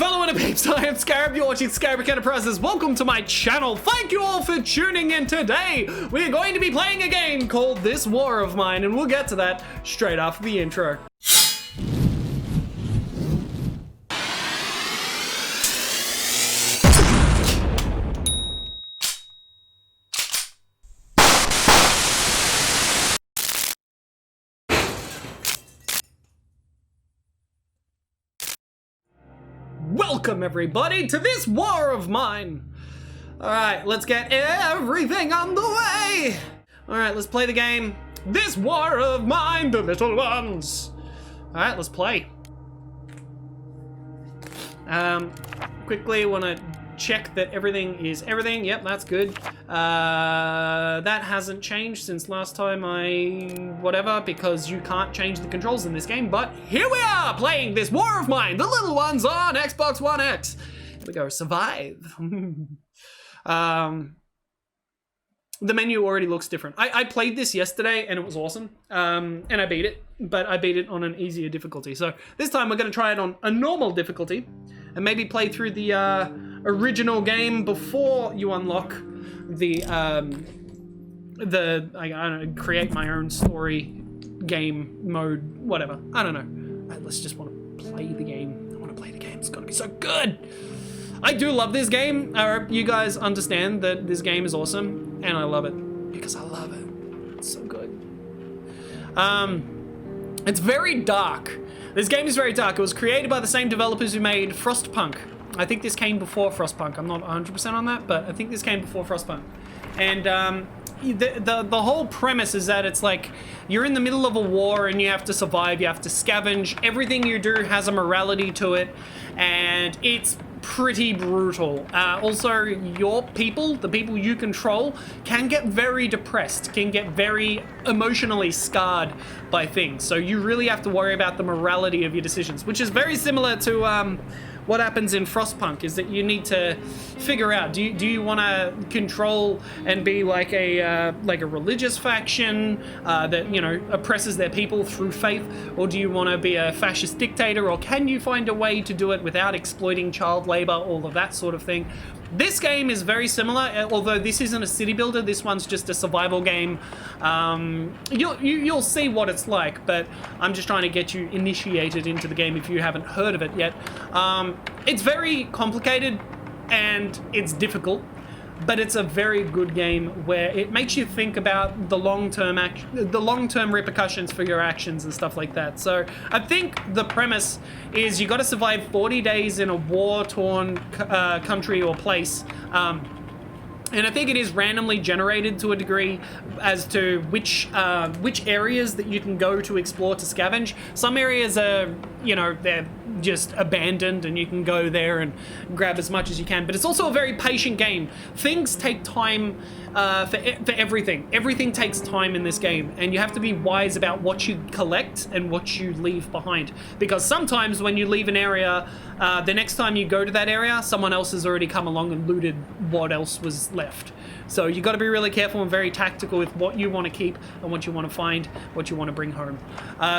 fellow INTERPEEPS, I am Scarab, you're watching Scarabic Enterprises. Welcome to my channel. Thank you all for tuning in today. We're going to be playing a game called This War of Mine, and we'll get to that straight after the intro. Welcome everybody to This War of Mine. Alright, let's get everything on the way. Alright, let's play the game. This War of Mine, the little ones. Alright, let's play. Quickly want to check that everything is everything. Yep, that's good. That hasn't changed since last time whatever, because you can't change the controls in this game, but here we are playing This War of Mine, the little ones on Xbox One X. Here we go, survive. The menu already looks different. I played this yesterday and it was awesome, and I beat it, but I beat it on an easier difficulty. So this time we're going to try it on a normal difficulty and maybe play through the original game before you unlock the I don't know, create my own story game mode, whatever. I don't know. Let's just want to play the game. I want to play the game. It's going to be so good. I do love this game. I hope you guys understand that this game is awesome, and I love it because I love it. It's so good. It's very dark. This game is very dark. It was created by the same developers who made Frostpunk. I think this came before Frostpunk. I'm not 100% on that, but I think this came before Frostpunk. And the whole premise is that it's like you're in the middle of a war and you have to survive. You have to scavenge. Everything you do has a morality to it, and it's pretty brutal. Also, your people, the people you control, can get very depressed, can get very emotionally scarred by things. So you really have to worry about the morality of your decisions, which is very similar to what happens in Frostpunk. Is that you need to figure out, do you want to control and be like a religious faction that, you know, oppresses their people through faith, or do you want to be a fascist dictator, or can you find a way to do it without exploiting child labor, all of that sort of thing. This game is very similar, although this isn't a city builder. This one's just a survival game. You'll see what it's like, but I'm just trying to get you initiated into the game if you haven't heard of it yet. It's very complicated and it's difficult, but it's a very good game where it makes you think about the long-term repercussions for your actions and stuff like that. So I think the premise is you got to survive 40 days in a war-torn country or place. And I think it is randomly generated to a degree as to which areas that you can go to explore to scavenge. Some areas are, you know, they're just abandoned and you can go there and grab as much as you can. But it's also a very patient game. Things take time for everything. Everything takes time in this game, and you have to be wise about what you collect and what you leave behind. Because sometimes when you leave an area, the next time you go to that area, someone else has already come along and looted what else was left. So you got to be really careful and very tactical with what you want to keep and what you want to find, what you want to bring home.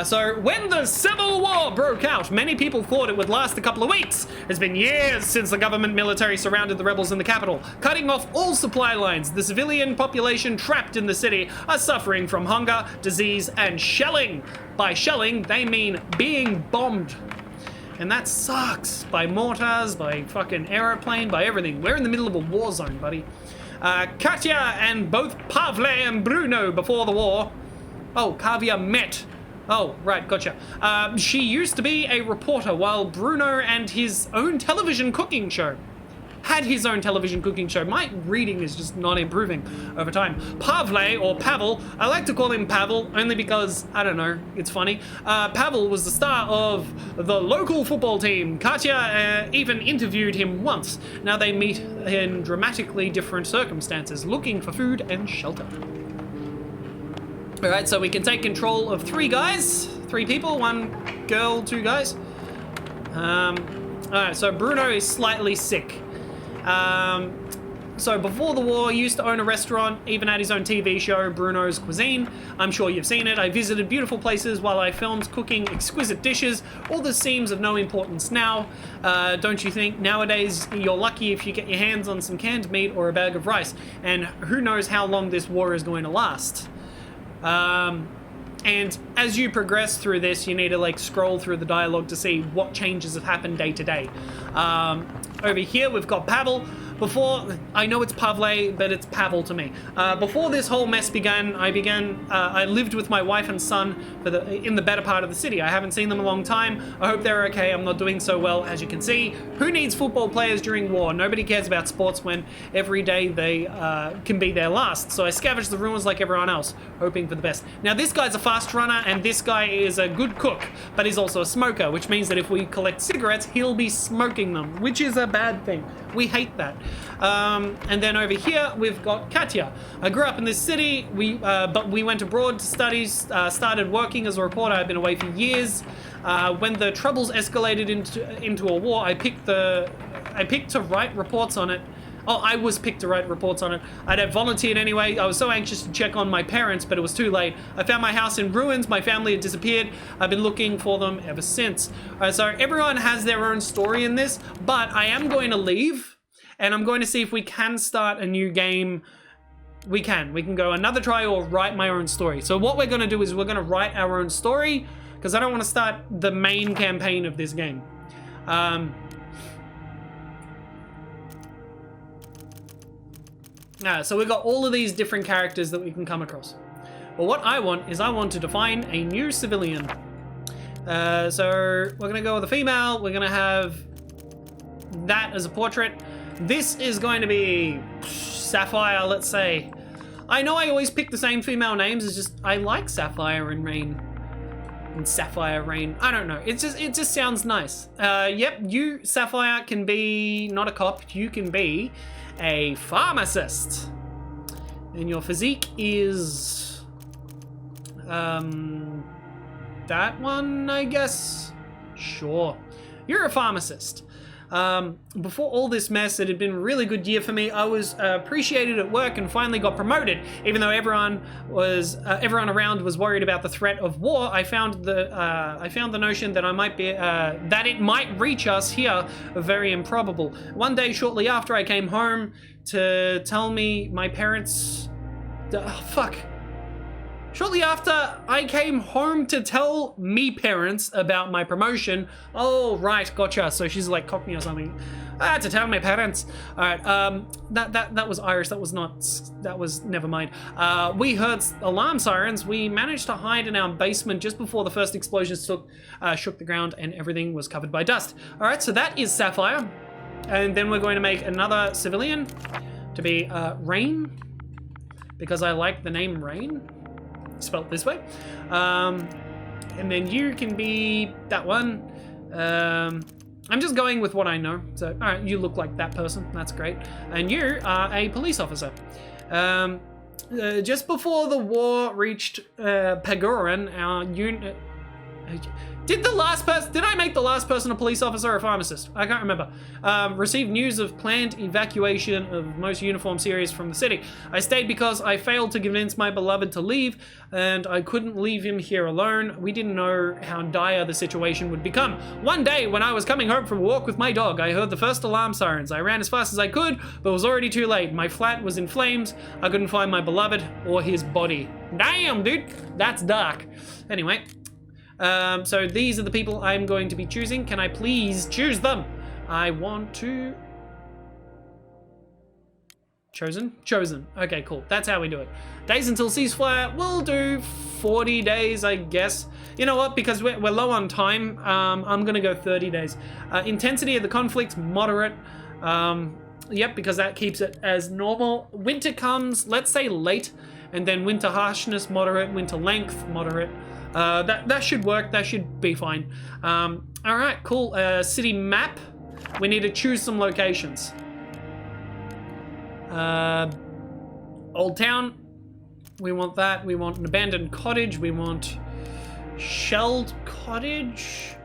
So when the Civil War broke out, many people thought it would last a couple of weeks. It's been years since the government military surrounded the rebels in the capital, cutting off all supply lines. The civilian population trapped in the city are suffering from hunger, disease, and shelling. By shelling, they mean being bombed. And that sucks. By mortars, by fucking aeroplane, by everything. We're in the middle of a war zone, buddy. Katya and both Pavle and Bruno before the war. Oh, Kavya met. Oh, right, gotcha. She used to be a reporter while Bruno and his own television cooking show. Had his own television cooking show. My reading is just not improving over time. Pavle, or Pavel, I like to call him Pavel only because, I don't know, it's funny. Pavel was the star of the local football team. Katya even interviewed him once. Now they meet in dramatically different circumstances, looking for food and shelter. Alright, so we can take control of 3 guys. 3 people, 1 girl, 2 guys. Alright, so Bruno is slightly sick. So before the war, he used to own a restaurant, even had his own TV show, Bruno's Cuisine. I'm sure you've seen it. I visited beautiful places while I filmed cooking exquisite dishes. All this seems of no importance now, don't you think? Nowadays, you're lucky if you get your hands on some canned meat or a bag of rice. And who knows how long this war is going to last. And as you progress through this, you need to like scroll through the dialogue to see what changes have happened day to day. Over here, we've got Pavel. Before, I know it's Pavle, but it's Pavel to me. Before this whole mess began, I lived with my wife and son in the better part of the city. I haven't seen them in a long time. I hope they're okay. I'm not doing so well, as you can see. Who needs football players during war? Nobody cares about sports when every day they can be their last. So I scavenged the ruins like everyone else, hoping for the best. Now, this guy's a fast runner, and this guy is a good cook, but he's also a smoker, which means that if we collect cigarettes, he'll be smoking them, which is a bad thing. We hate that. And then over here, we've got Katya. I grew up in this city, but we went abroad to study, started working as a reporter. I've been away for years. When the troubles escalated into a war, I picked to write reports on it. Oh, I was picked to write reports on it. I'd have volunteered anyway. I was so anxious to check on my parents, but it was too late. I found my house in ruins. My family had disappeared. I've been looking for them ever since. So everyone has their own story in this, but I am going to leave, and I'm going to see if we can start a new game. We can go another try or write my own story. So what we're going to do is we're going to write our own story, because I don't want to start the main campaign of this game. So we've got all of these different characters that we can come across. Well, what I want is I want to define a new civilian. So we're going to go with a female. We're going to have that as a portrait. This is going to be Sapphire, let's say. I know I always pick the same female names. It's just I like Sapphire and Rain. And Sapphire Rain. I don't know. It just sounds nice. Yep, you, Sapphire, can be not a cop. You can be a pharmacist. And your physique is that one, I guess. Sure. You're a pharmacist. Before all this mess, it had been a really good year for me. I was appreciated at work and finally got promoted. Even though everyone around was worried about the threat of war, I found the notion that that it might reach us here very improbable. One day, shortly after I came home to tell me my parents, Shortly after I came home to tell me parents about my promotion. Oh, right, gotcha. So she's like Cockney or something. I had to tell my parents. All right, that was Irish. That was never mind. We heard alarm sirens. We managed to hide in our basement just before the first explosions shook the ground and everything was covered by dust. All right, so that is Sapphire. And then we're going to make another civilian to be Rain, because I like the name Rain. Spelled this way. And then you can be that one. I'm just going with what I know. So, all right, you look like that person. That's great. And you are a police officer. Just before the war reached Pagoran, our unit... Did I make the last person a police officer or a pharmacist? I can't remember. Received news of planned evacuation of most uniformed series from the city. I stayed because I failed to convince my beloved to leave, and I couldn't leave him here alone. We didn't know how dire the situation would become. One day, when I was coming home from a walk with my dog, I heard the first alarm sirens. I ran as fast as I could, but it was already too late. My flat was in flames. I couldn't find my beloved or his body. Damn, dude, that's dark. Anyway. So these are the people I'm going to be choosing. Can I please choose them? I want to... Chosen? Chosen. Okay, cool. That's how we do it. Days until ceasefire. We'll do 40 days, I guess. You know what? Because we're low on time, I'm going to go 30 days. Intensity of the conflict, moderate. Yep, because that keeps it as normal. Winter comes, let's say late. And then winter harshness, moderate. Winter length, moderate. That should work. That should be fine. All right, cool. City map. We need to choose some locations. Old town. We want that. We want an abandoned cottage. We want shelled cottage.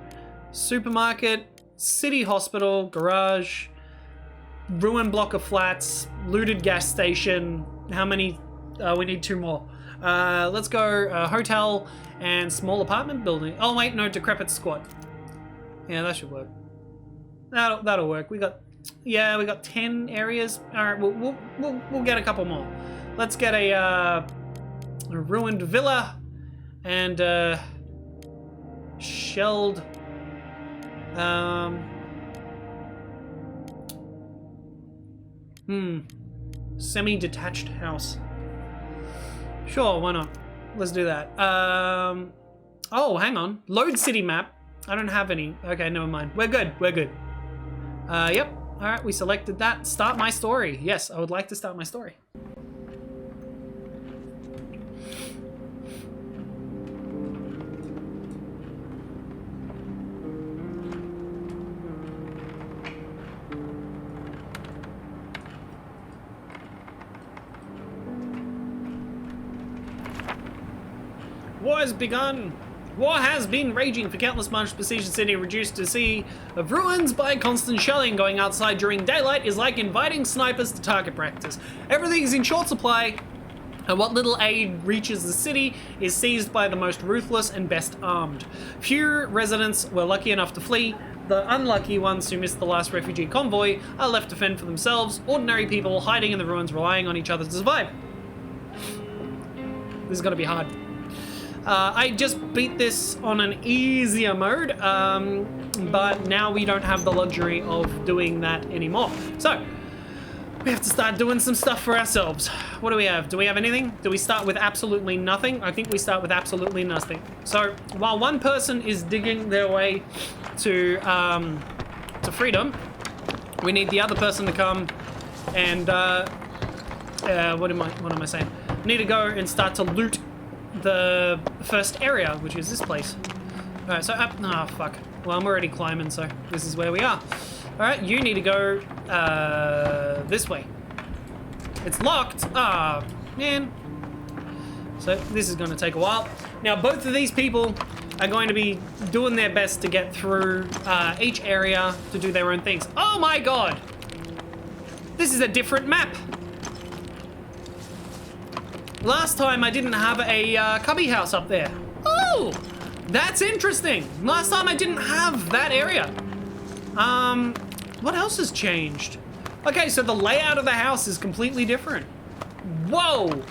Supermarket. City hospital. Garage. ruined block of flats, looted gas station. How many? We need 2 more. Let's go hotel and small apartment building. Oh wait, no, decrepit squat. Yeah, that should work. That'll work. We got 10 areas. All right, we'll get a couple more. Let's get a ruined villa and shelled. Semi-detached house. Sure, why not? Let's do that. Oh, hang on. Load city map. I don't have any. Okay, never mind. We're good. We're good. Yep. All right, we selected that. Start my story. Yes, I would like to start my story. War has begun. War has been raging for countless months. Besieged city reduced to a sea of ruins by constant shelling. Going outside during daylight is like inviting snipers to target practice. Everything is in short supply, and what little aid reaches the city is seized by the most ruthless and best armed. Few residents were lucky enough to flee. The unlucky ones who missed the last refugee convoy are left to fend for themselves. Ordinary people hiding in the ruins, relying on each other to survive. This is gonna be hard. I just beat this on an easier mode, but now we don't have the luxury of doing that anymore. So, we have to start doing some stuff for ourselves. What do we have? Do we have anything? Do we start with absolutely nothing? I think we start with absolutely nothing. So, while one person is digging their way to freedom, we need the other person to come and, what am I saying? We need to go and start to loot the first area, which is this place. All right, so up. Oh, fuck. Well, I'm already climbing, so this is where we are. All right, you need to go this way. It's locked. Ah, man. So this is going to take a while. Now, both of these people are going to be doing their best to get through each area to do their own things. Oh my god! This is a different map. Last time I didn't have a cubby house up there. Oh, that's interesting. Last time I didn't have that area. What else has changed? Okay, so the layout of the house is completely different. Whoa.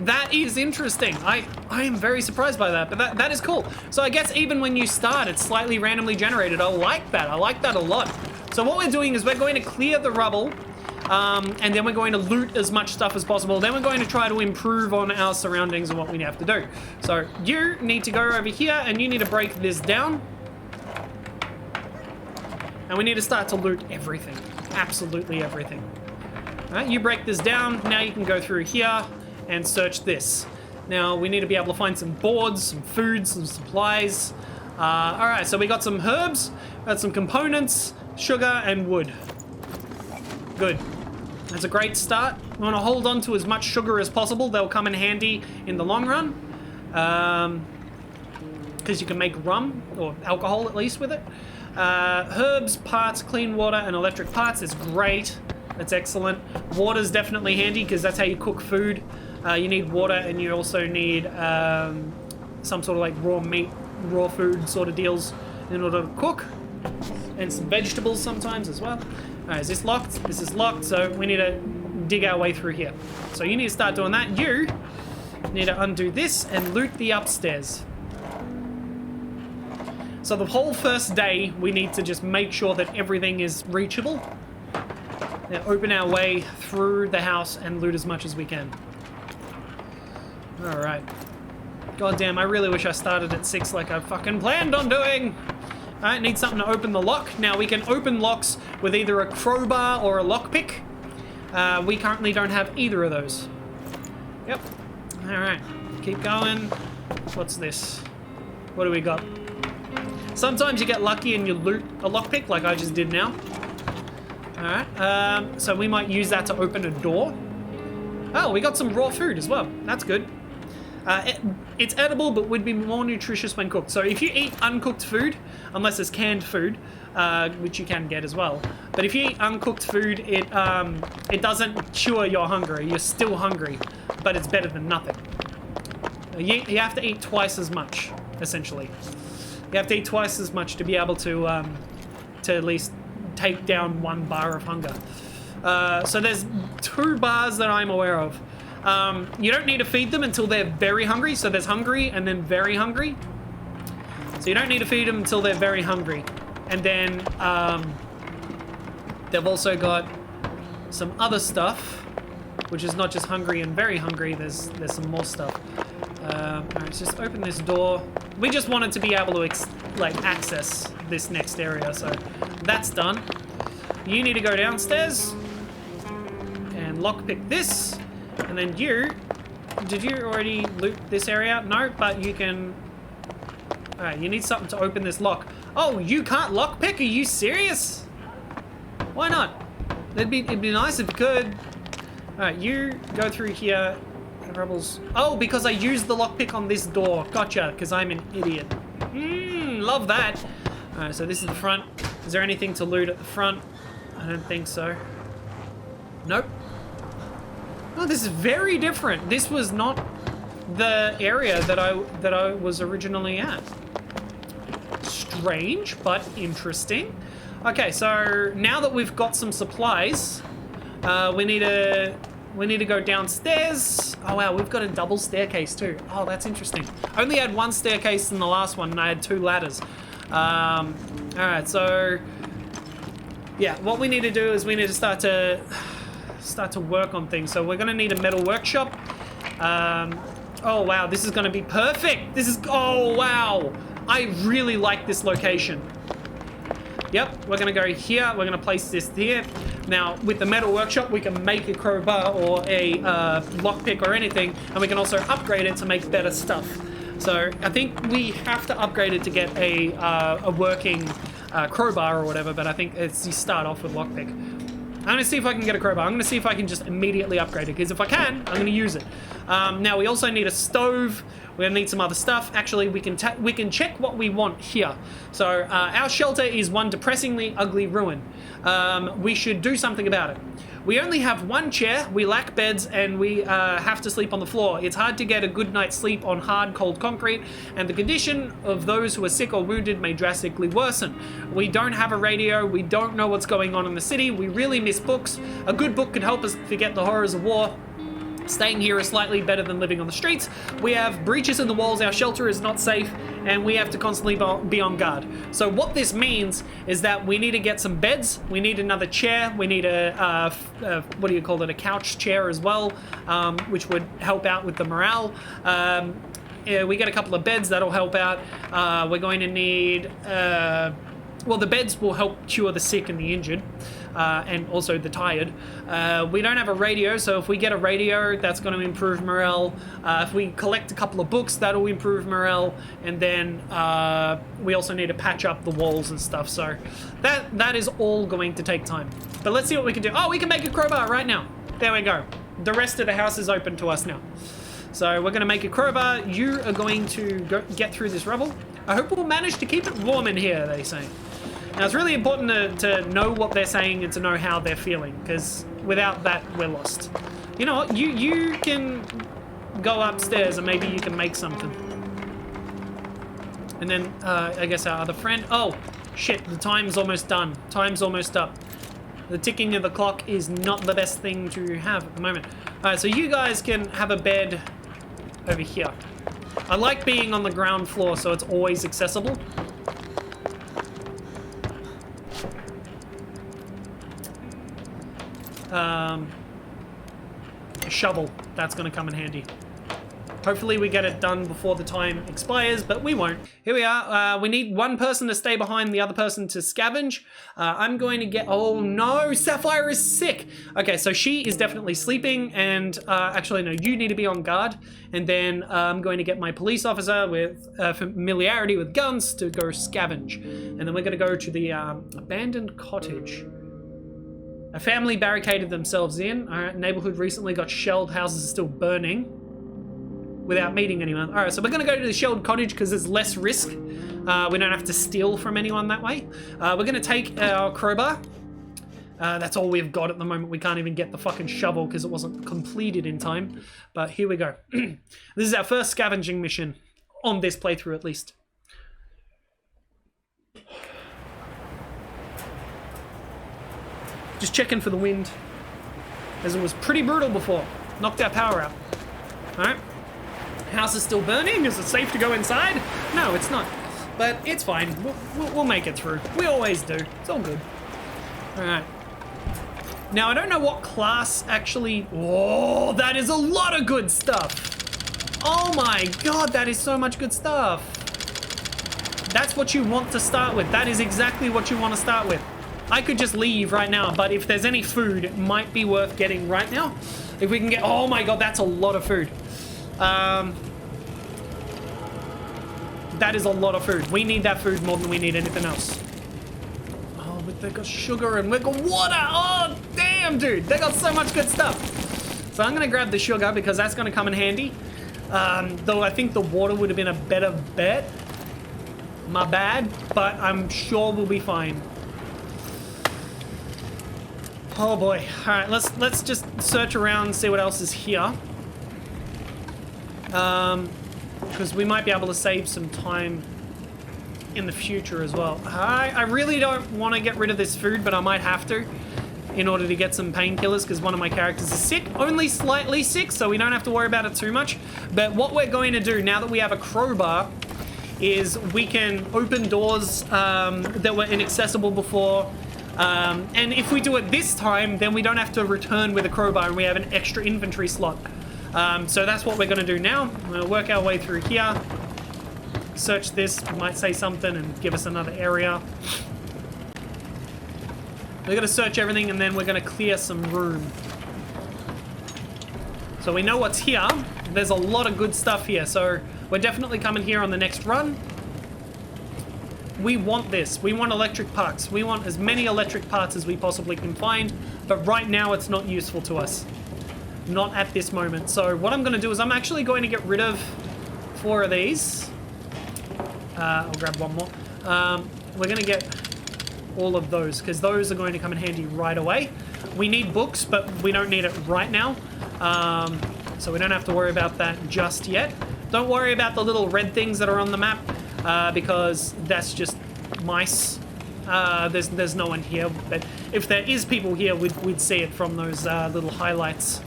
That is interesting. I am very surprised by that, but that is cool. So I guess even when you start, it's slightly randomly generated. I like that. I like that a lot. So what we're doing is we're going to clear the rubble. And then we're going to loot as much stuff as possible. Then we're going to try to improve on our surroundings and what we have to do. So you need to go over here and you need to break this down. And we need to start to loot everything. Absolutely everything. All right, you break this down. Now you can go through here and search this. Now we need to be able to find some boards, some food, some supplies. All right, so we got some herbs, got some components, sugar and wood. Good. That's a great start. We want to hold on to as much sugar as possible. They'll come in handy in the long run. Because you can make rum, or alcohol at least with it. Herbs, parts, clean water, and electric parts is great. That's excellent. Water's definitely handy because that's how you cook food. You need water and you also need some sort of like raw meat, raw food sort of deals in order to cook. And some vegetables sometimes as well. Alright, is this locked? This is locked, so we need to dig our way through here. So you need to start doing that. You need to undo this and loot the upstairs. So the whole first day, we need to just make sure that everything is reachable. Now open our way through the house and loot as much as we can. Alright. God damn, I really wish I started at 6 like I fucking planned on doing. Alright, need something to open the lock. Now we can open locks with either a crowbar or a lockpick. We currently don't have either of those. Yep. Alright, keep going. What's this? What do we got? Sometimes you get lucky and you loot a lockpick like I just did now. Alright, so we might use that to open a door. Oh, we got some raw food as well. That's good. It's edible, but would be more nutritious when cooked. So if you eat uncooked food, unless it's canned food, which you can get as well. But if you eat uncooked food, it doesn't cure your hunger. You're still hungry, but it's better than nothing. You have to eat twice as much, essentially. You have to eat twice as much to be able to at least take down 1 bar of hunger. So there's 2 bars that I'm aware of. You don't need to feed them until they're very hungry. So there's hungry and then very hungry. So you don't need to feed them until they're very hungry. And then they've also got some other stuff, which is not just hungry and very hungry. There's some more stuff. Alright, let's just open this door. We just wanted to be able to access this next area, so that's done. You need to go downstairs and lockpick this, and then did you already loot this area? No, but you can. Alright, you need something to open this lock. Oh, you can't lockpick? Are you serious? Why not? It'd be nice if you could. Alright, you go through here. Rebels. Oh, because I used the lockpick on this door. Gotcha, because I'm an idiot. Love that. Alright, so this is the front. Is there anything to loot at the front? I don't think so. Nope. Oh, this is very different. This was not the area that I was originally at. Strange, but interesting. Okay, so now that we've got some supplies, we need to go downstairs. Oh wow, we've got a double staircase too. Oh, that's interesting. I only had 1 staircase in the last one, and I had 2 ladders. All right, so yeah, what we need to do is we need to start to work on things. So we're gonna need a metal workshop. Oh wow, this is gonna be perfect. Oh wow, I really like this location. Yep, we're gonna go here. We're gonna place this here. Now, with the metal workshop, we can make a crowbar or a lockpick or anything, and we can also upgrade it to make better stuff. So I think we have to upgrade it to get a working crowbar or whatever, but I think it's you start off with lockpick. I'm gonna see if I can get a crowbar. I'm gonna see if I can just immediately upgrade it, because if I can, I'm gonna use it. Now, we also need a stove. We're gonna need some other stuff. Actually, we can check what we want here. So our shelter is one depressingly ugly ruin. We should do something about it. We only have 1 chair, we lack beds, and we have to sleep on the floor. It's hard to get a good night's sleep on hard, cold concrete, and the condition of those who are sick or wounded may drastically worsen. We don't have a radio, we don't know what's going on in the city, we really miss books. A good book could help us forget the horrors of war. Staying here is slightly better than living on the streets. We have breaches in the walls, our shelter is not safe, and we have to constantly be on guard. So what this means is that we need to get some beds, we need another chair, we need a what do you call it, a couch chair as well, which would help out with the morale. Yeah, we get a couple of beds, that'll help out. We're going to need, well, the beds will help cure the sick and the injured. And also the tired. We don't have a radio, so if we get a radio, that's going to improve morale. If we collect a couple of books, that'll improve morale. And then we also need to patch up the walls and stuff. So that is all going to take time. But let's see what we can do. Oh, we can make a crowbar right now. There we go. The rest of the house is open to us now. So we're going to make a crowbar. You are going to get through this rubble. I hope we'll manage to keep it warm in here, they say. Now, it's really important to know what they're saying and to know how they're feeling, because without that, we're lost. You know what? You can go upstairs and maybe you can make something. And then, I guess our other friend... Oh, shit, the time's almost done. Time's almost up. The ticking of the clock is not the best thing to have at the moment. Alright, so you guys can have a bed over here. I like being on the ground floor, so it's always accessible. A shovel, that's going to come in handy. Hopefully we get it done before the time expires, but we won't. Here we are. We need 1 person to stay behind, the other person to scavenge. I'm going to get... Oh no, Sapphire is sick. Okay, so she is definitely sleeping, and actually no, you need to be on guard. And then I'm going to get my police officer with familiarity with guns to go scavenge. And then we're going to go to the abandoned cottage. A family barricaded themselves in. Our neighborhood recently got shelled. Houses are still burning. without meeting anyone. All right, so we're gonna go to the shelled cottage because there's less risk. We don't have to steal from anyone that way. We're gonna take our crowbar. That's all we've got at the moment. We can't even get the fucking shovel because it wasn't completed in time. But here we go. This is our first scavenging mission on this playthrough, at least. Just checking for the wind, as it was pretty brutal before. Knocked our power out. All right. House is still burning. Is it safe to go inside? No, it's not. But it's fine. We'll make it through. We always do. It's all good. All right. Now, I don't know what class actually... Oh, that is a lot of good stuff. Oh my god, that is so much good stuff. That's what you want to start with. That is exactly what you want to start with. I could just leave right now, but if there's any food, it might be worth getting right now. If we can get... Oh my god, that's a lot of food. That is a lot of food. We need that food more than we need anything else. Oh, but they got sugar and we got water. Oh, damn, dude. They got so much good stuff. So I'm going to grab the sugar because that's going to come in handy. Though I think the water would have been a better bet. My bad, but I'm sure we'll be fine. Oh boy. All right, let's just search around and see what else is here. Because we might be able to save some time in the future as well. I really don't want to get rid of this food, but I might have to in order to get some painkillers because one of my characters is sick. Only slightly sick, so we don't have to worry about it too much. But what we're going to do now that we have a crowbar is we can open doors that were inaccessible before. And if we do it this time, then we don't have to return with a crowbar and we have an extra inventory slot. So that's what we're going to do now. We're going to work our way through here. Search this. It might say something and give us another area. We're going to search everything and then we're going to clear some room. So we know what's here. There's a lot of good stuff here. So we're definitely coming here on the next run. We want this. We want electric parts. We want as many electric parts as we possibly can find. But right now it's not useful to us. Not at this moment. So what I'm going to do is I'm actually going to get rid of 4 of these. I'll grab one more. We're going to get all of those because those are going to come in handy right away. We need books, but we don't need it right now. So we don't have to worry about that just yet. Don't worry about the little red things that are on the map because that's just mice. There's no one here, but if there is people here, we'd see it from those little highlights.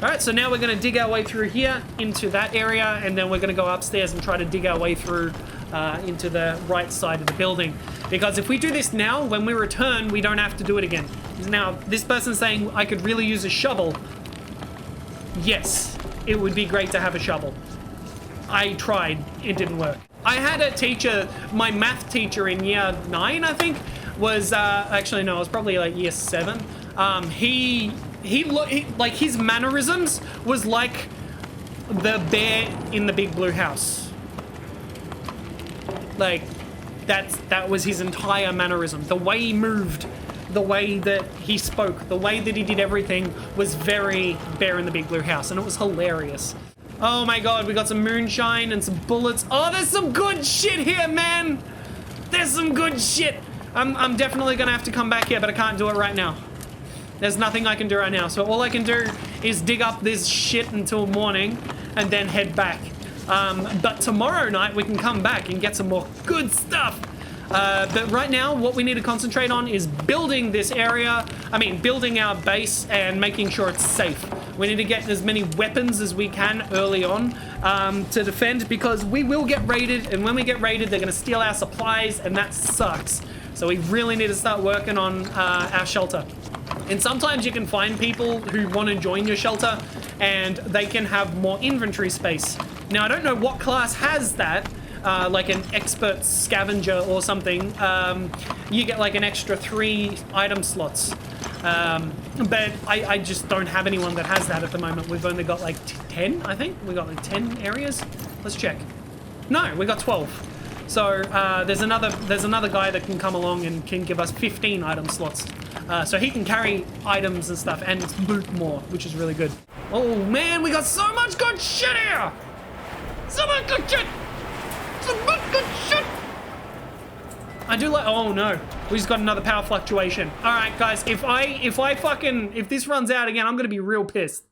All right, so now we're going to dig our way through here into that area, and then we're going to go upstairs and try to dig our way through into the right side of the building. Because if we do this now, when we return, we don't have to do it again. Now, this person's saying I could really use a shovel. Yes, it would be great to have a shovel. I tried, it didn't work. I had a teacher, my math teacher in year 9, I think, was, actually no, it was probably like year 7. He like his mannerisms was like the bear in the Big Blue House. Like that was his entire mannerism. The way he moved, the way that he spoke, the way that he did everything was very Bear in the Big Blue House, and it was hilarious. Oh my god, we got some moonshine and some bullets. Oh, there's some good shit here, man. There's some good shit. I'm definitely gonna have to come back here, but I can't do it right now. There's nothing I can do right now. So all I can do is dig up this shit until morning and then head back. But tomorrow night we can come back and get some more good stuff. But right now what we need to concentrate on is building this area. I mean, building our base and making sure it's safe. We need to get as many weapons as we can early on to defend, because we will get raided, and when we get raided, they're gonna steal our supplies, and that sucks. So we really need to start working on our shelter. And sometimes you can find people who want to join your shelter and they can have more inventory space. Now, I don't know what class has that, like an expert scavenger or something. You get like an extra 3 item slots. But I just don't have anyone that has that at the moment. We've only got like 10, I think. We got like 10 areas. Let's check. No, we got 12. So there's another guy that can come along and can give us 15 item slots. So he can carry items and stuff and loot more, which is really good. Oh man, we got so much good shit here! Some good shit! Some good shit! I do like, oh no, we just got another power fluctuation. All right, guys, if this runs out again, I'm gonna be real pissed.